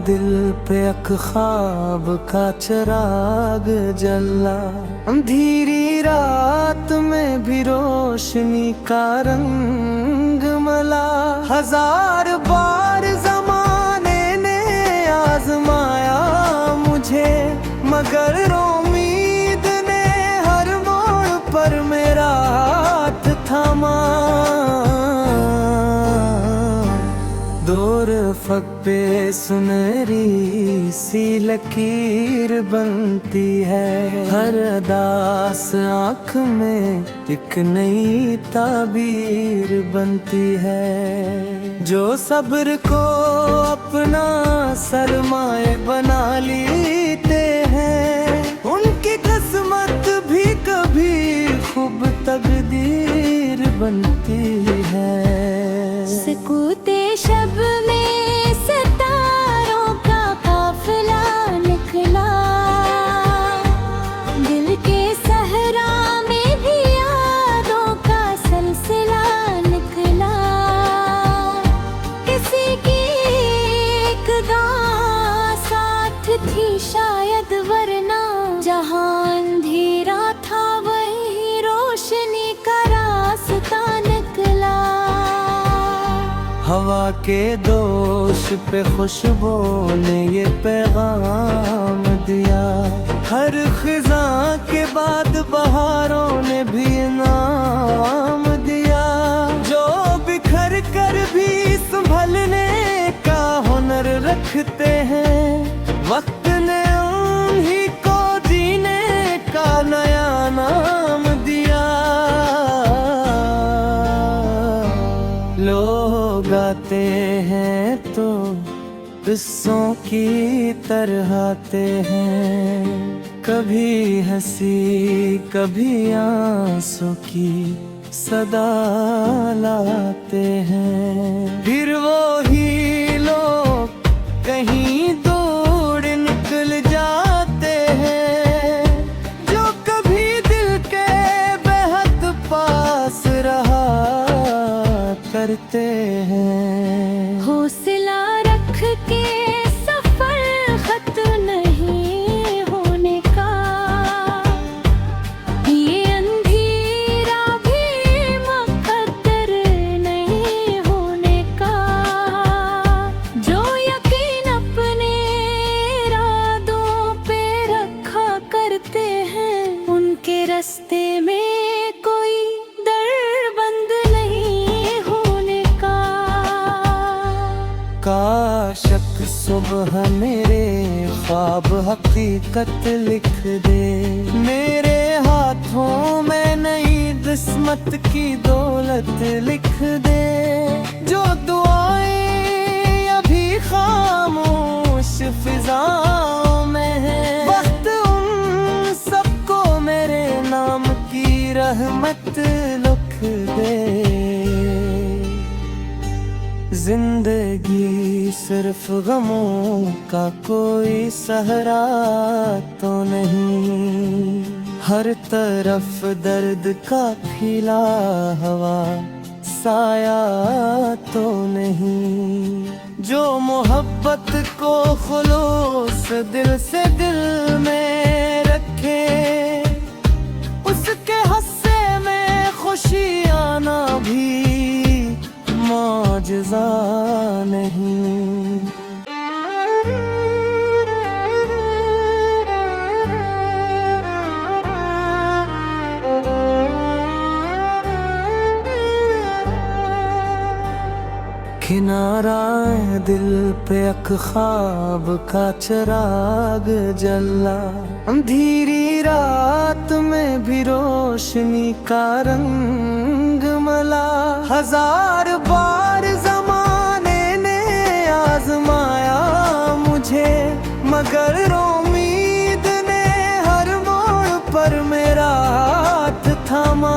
दिल पे एक ख्वाब का चिराग जला, अंधेरी रात में भी रोशनी का रंग मला। हजार बार जमाने ने आजमाया मुझे, मगर उम्मीद ने हर मोड़ पर मेरा हाथ थामा। दूर फक पे सुनहरी सी लकीर बनती है, हर दास आँख में एक नई ताबीर बनती है। जो सब्र को अपना सरमाए बना लेते हैं, उनकी किस्मत भी कभी खूब तकदीर बनती है। सकूते शब में सितारों का काफिला निकला, दिल के सहरा में भी यादों का सिलसिला निकला। किसी की एक दुआ साथ थी शायद, वरना जहां अंधेरा था वही रोशनी का रास्ता निकला। हवा के दोष पे खुशबू ने ये पैगाम दिया, हर खिज़ां के बाद बहारों ने भी इनाम दिया। जो बिखर कर भी संभलने का हुनर रखते हैं, वक्त ने उन्हीं को जीने का नया नाम दिया। लोग आते हैं तो किस्सों की तरह आते हैं, कभी हंसी कभी आंसू की सदा लाते हैं। फिर वो ही लोग कहीं दूर निकल जाते हैं, जो कभी दिल के बेहद पास रहा करते हैं। हौसला रख के सफर खत नहीं होने का, ये अंधेरा भी मुकद्दर नहीं होने का। जो यकीन अपने इरादों पे रखा करते हैं, उनके रास्ते में कोई दर बंद नहीं होने का। काशक सुबह मेरे ख्वाब हकीकत लिख दे, मेरे हाथों में नई किस्मत की दौलत लिख दे। जो दुआएं अभी खामोश फिजाओं में है, वक्त उन सबको मेरे नाम की रहमत लिख दे। जिंदगी सिर्फ गमों का कोई सहरा तो नहीं, हर तरफ दर्द का फैला हवा साया तो नहीं। जो मोहब्बत को खुलूस दिल से दिल में रखे, उसके हस्से में खुशी आना भी मौजज़ा नहीं। किनारा दिल पे एक ख्वाब का चिराग जला, अंधेरी रात में भी रोशनी का रंग मला। हजार बार जमाने ने आजमाया मुझे, मगर उम्मीद ने हर मोड़ पर मेरा हाथ थामा।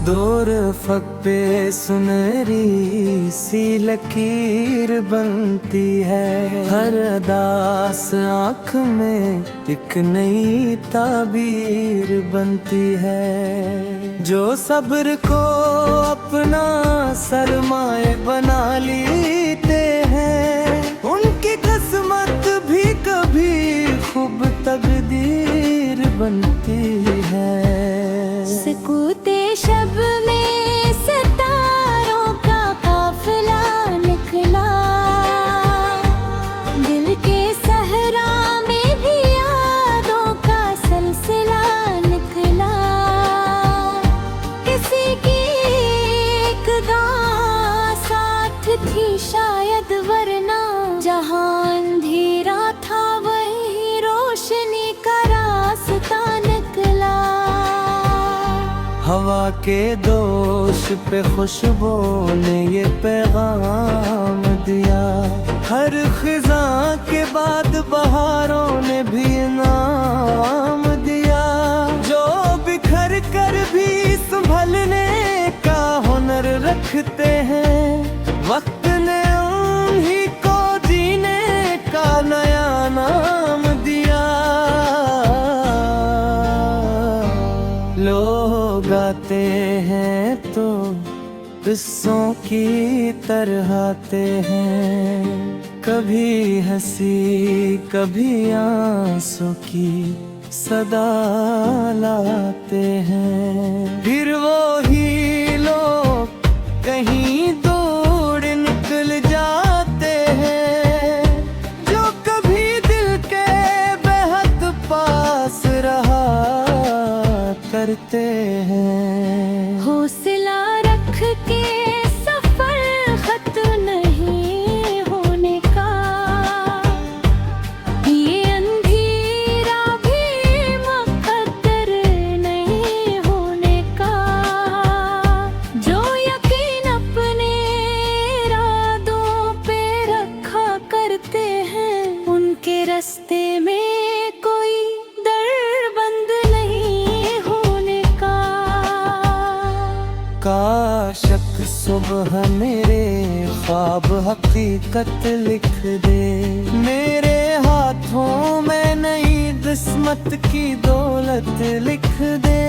दूर फक पे सुनहरी सी लकीर बनती है, हर दास आँख में एक नई ताबीर बनती है। जो सब्र को अपना सरमाए बना लेते हैं, उनकी किस्मत भी कभी खूब तकदीर बनती है। सकूते शब में सितारों का काफिला निकला, दिल के सहरा में भी यादों का सिलसिला निकला। किसी की एक गां साथ थी शायद, वरना जहां अंधेरा था वही रोशनी का रास्ता निकला। हवा के दोष पे खुशबू ने ये पैगाम दिया, हर खिज़ां के बाद बहारों ने भी इनाम दिया। जो बिखर कर भी संभलने का हुनर रखते हैं, वक्त ने उन्हीं को जीने का नया नाम दिया। लोग आते हैं तो किस्सों की तरह आते हैं, कभी हंसी कभी आंसू की सदा लाते हैं। फिर वो ही लोग कहीं दूर निकल जाते हैं, जो कभी दिल के बेहद पास रहा करते हैं। हौसला रख के सफर खत नहीं होने का, ये अंधेरा भी मुकद्दर नहीं होने का। जो यकीन अपने इरादों पे रखा करते हैं, उनके रास्ते में कोई दर बंद नहीं होने का। काशक सुबह मेरे ख्वाब हकीकत लिख दे, मेरे हाथों में नई किस्मत की दौलत लिख दे।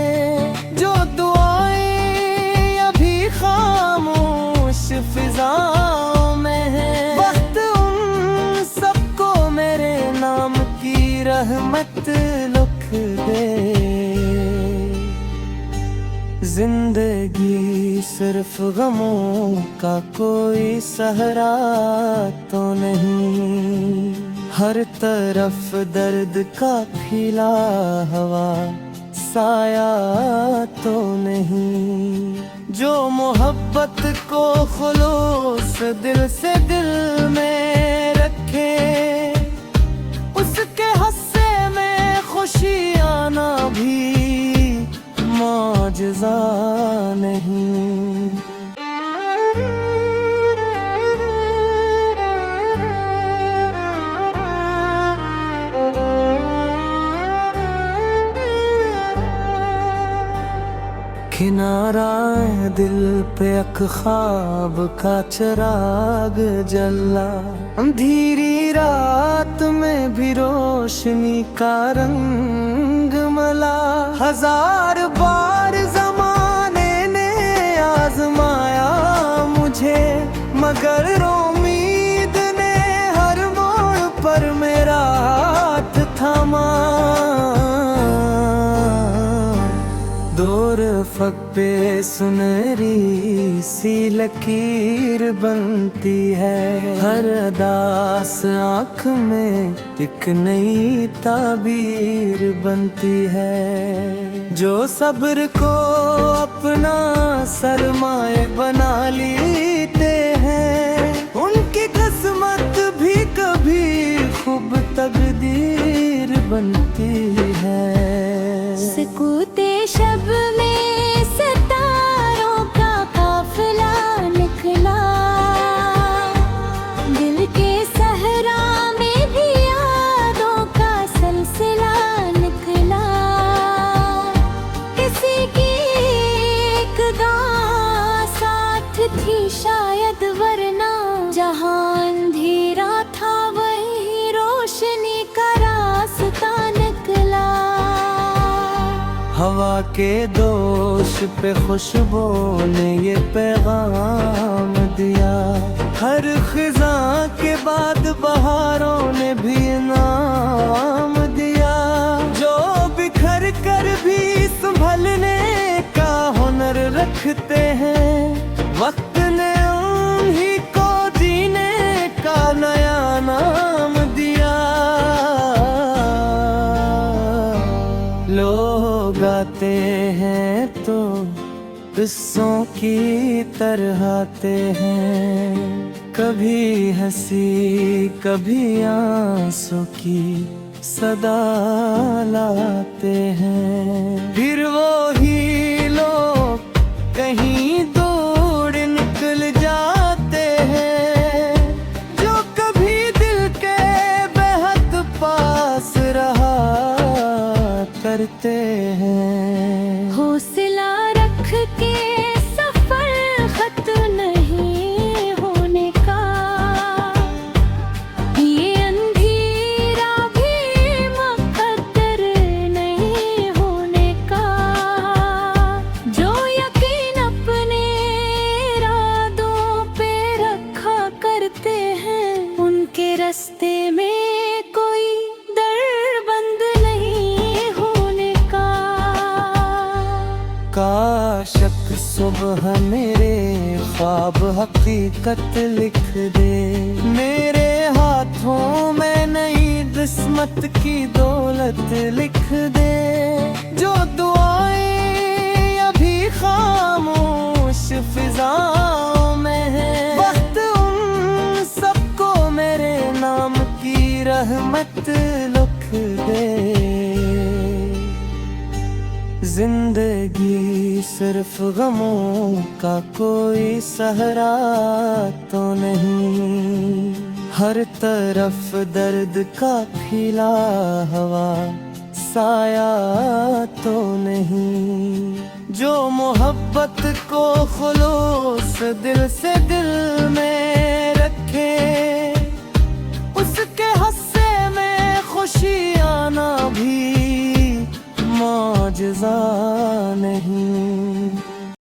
जो दुआएं अभी खामोश फिजाओं में है, वक्त उन सबको मेरे नाम की रहमत लिख दे। जिंदगी सिर्फ गमों का कोई सहरा तो नहीं, हर तरफ दर्द का फैला हवा साया तो नहीं। जो मोहब्बत को खुलूस दिल से दिल में रखे, उसके हस्से में खुशी आना भी मौजज़ा नहीं। किनारा दिल पे एक ख्वाब का चिराग जला, अंधेरी रात में भी रोशनी का रंग मला। हजार बार ज़माने ने आजमाया मुझे, मगर उम्मीद ने हर मोड़ पर मेरा हाथ थामा। दूर फक पे सुनहरी सी लकीर बनती है, हर अदास आँख में एक नई ताबीर बनती है। जो सब्र को अपना सरमाए बना लेते हैं, उनकी किस्मत भी कभी खूब तकदीर बनती है। सकूते शब में सितारों का काफिला निकला, दिल के सहरा में भी यादों का सिलसिला निकला। किसी की एक गां साथ थी शायद, वरना जहां अंधेरा था वही रोशनी का रास्ता निकला। के दोष पे खुशबू ने ये पैगाम दिया। हर खिज़ां के बाद बहारों ने भी इनाम दिया। जो बिखर कर भी संभलने का हुनर रखते हैं, वक्त ने उन्हीं को जीने का नया नाम दिया। लोग आते हैं तो किस्सों की तरह आते हैं, कभी हंसी कभी आंसू की सदा लाते हैं। फिर वो ही लोग कहीं दूर निकल जाते हैं, जो कभी दिल के बेहद पास रहा करते हैं। हौसला रख के सफर खत नहीं होने का, ये अंधेरा भी मुकद्दर नहीं होने का। जो यकीन अपने इरादों पे रखा करते हैं, उनके रास्ते में कोई दर बंद नहीं होने का। काशक सुबह मेरे ख्वाब हकीकत लिख दे, मेरे हाथों में नई किस्मत की दौलत लिख दे। जो दुआएं अभी खामोश फिजाओं में है, वक्त उन सबको मेरे नाम की रहमत लिख दे। जिंदगी सिर्फ गमों का कोई सहरा तो नहीं, हर तरफ दर्द का फैला हवा साया तो नहीं। जो मोहब्बत को खुलूस दिल से दिल में